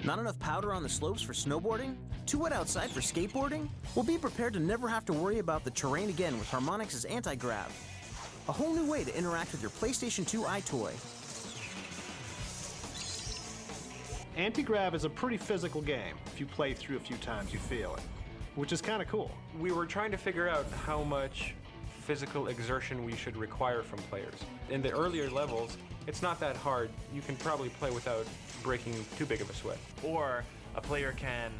Not enough powder on the slopes for snowboarding? Too wet outside for skateboarding? Well, be prepared to never have to worry about the terrain again with Harmonix's Antigrav. A whole new way to interact with your PlayStation 2 EyeToy. Antigrav is a pretty physical game. If you play through a few times, you feel it, which is kind of cool. We were trying to figure out how much physical exertion we should require from players. In the earlier levels, it's not that hard. You can probably play without breaking too big of a sweat. Or a player can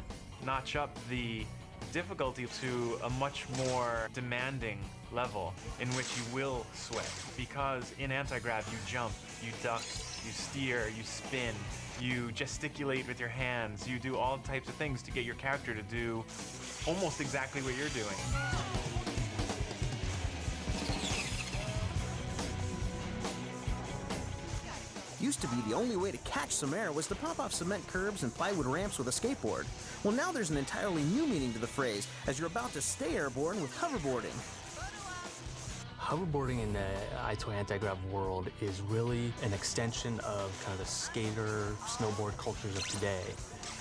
notch up the difficulty to a much more demanding level in which you will sweat. Because in Antigrav you jump, you duck, you steer, you spin, you gesticulate with your hands, you do all types of things to get your character to do almost exactly what you're doing. Used to be the only way to catch some air was to pop off cement curbs and plywood ramps with a skateboard. Well, now there's an entirely new meaning to the phrase, as you're about to stay airborne with hoverboarding. Hoverboarding in the EyeToy Antigrav world is really an extension of kind of the skater, snowboard cultures of today,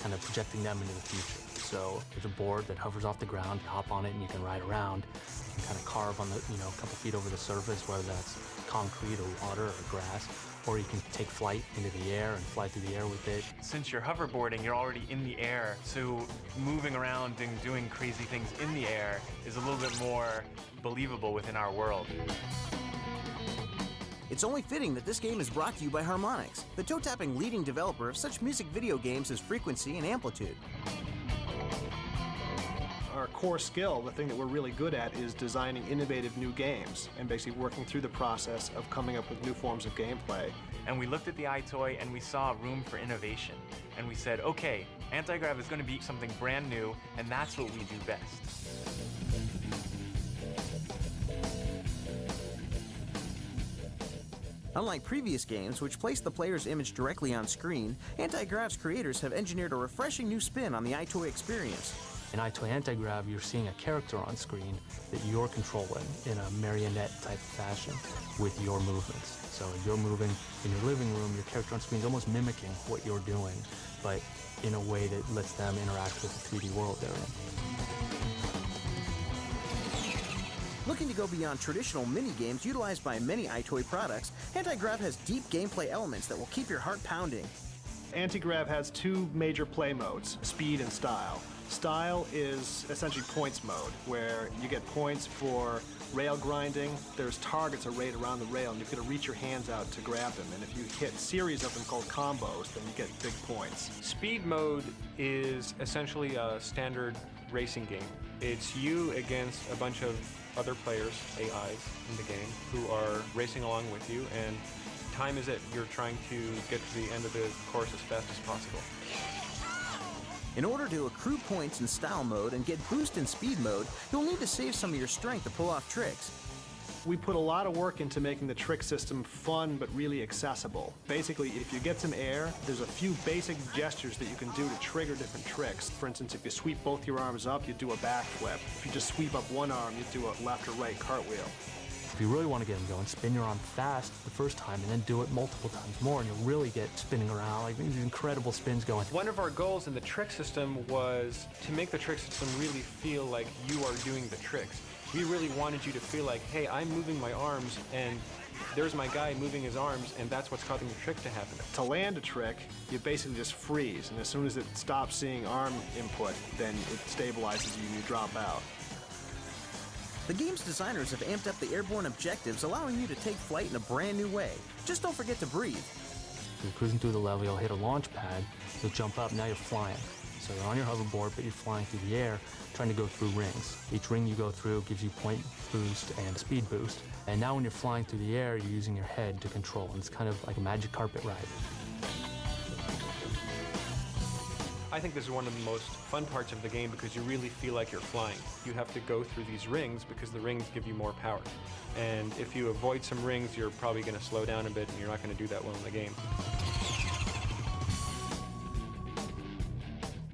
kind of projecting them into the future. So there's a board that hovers off the ground, you hop on it and you can ride around. You can kind of carve on the, a couple feet over the surface, whether that's concrete or water or grass, or you can take flight into the air and fly through the air with it. Since you're hoverboarding, you're already in the air, so moving around and doing crazy things in the air is a little bit more believable within our world. It's only fitting that this game is brought to you by Harmonix, the toe-tapping leading developer of such music video games as Frequency and Amplitude. Our core skill, the thing that we're really good at, is designing innovative new games and basically working through the process of coming up with new forms of gameplay. And we looked at the EyeToy and we saw room for innovation. And we said, okay, Antigrav is going to be something brand new, and that's what we do best. Unlike previous games, which place the player's image directly on screen, Antigrav's creators have engineered a refreshing new spin on the EyeToy experience. In EyeToy Antigrav, you're seeing a character on screen that you're controlling in a marionette-type fashion with your movements. So you're moving in your living room, your character on screen is almost mimicking what you're doing, but in a way that lets them interact with the 3D world they're in. Looking to go beyond traditional mini-games utilized by many EyeToy products, Antigrav has deep gameplay elements that will keep your heart pounding. Antigrav has two major play modes, speed and style. Style is essentially points mode, where you get points for rail grinding. There's targets arrayed around the rail, and you've got to reach your hands out to grab them. And if you hit series of them called combos, then you get big points. Speed mode is essentially a standard racing game. It's you against a bunch of other players, AIs, in the game, who are racing along with you, and time is it. You're trying to get to the end of the course as fast as possible. In order to accrue points in style mode and get boost in speed mode, you'll need to save some of your strength to pull off tricks. We put a lot of work into making the trick system fun but really accessible. Basically, if you get some air, there's a few basic gestures that you can do to trigger different tricks. For instance, if you sweep both your arms up, you do a backflip. If you just sweep up one arm, you do a left or right cartwheel. If you really want to get them going, spin your arm fast the first time and then do it multiple times more, and you'll really get spinning around, like these incredible spins going. One of our goals in the trick system was to make the trick system really feel like you are doing the tricks. We really wanted you to feel like, hey, I'm moving my arms, and there's my guy moving his arms, and that's what's causing the trick to happen. To land a trick, you basically just freeze, and as soon as it stops seeing arm input, then it stabilizes you and you drop out. The game's designers have amped up the airborne objectives, allowing you to take flight in a brand new way. Just don't forget to breathe. You're cruising through the level, you'll hit a launch pad, you'll jump up, now you're flying. So you're on your hoverboard, but you're flying through the air, trying to go through rings. Each ring you go through gives you point boost and speed boost. And now when you're flying through the air, you're using your head to control, and it's kind of like a magic carpet ride. I think this is one of the most fun parts of the game because you really feel like you're flying. You have to go through these rings because the rings give you more power. And if you avoid some rings, you're probably going to slow down a bit and you're not going to do that well in the game.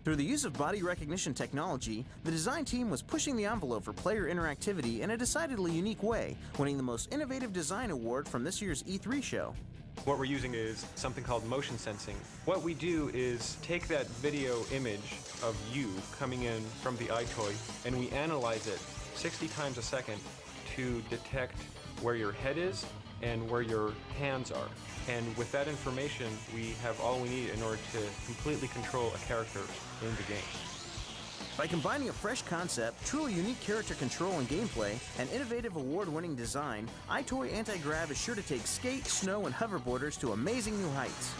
Through the use of body recognition technology, the design team was pushing the envelope for player interactivity in a decidedly unique way, winning the Most Innovative Design Award from this year's E3 show. What we're using is something called motion sensing. What we do is take that video image of you coming in from the EyeToy and we analyze it 60 times a second to detect where your head is and where your hands are. And with that information, we have all we need in order to completely control a character in the game. By combining a fresh concept, truly unique character control and gameplay, and innovative award-winning design, EyeToy Antigrav is sure to take skate, snow, and hoverboarders to amazing new heights.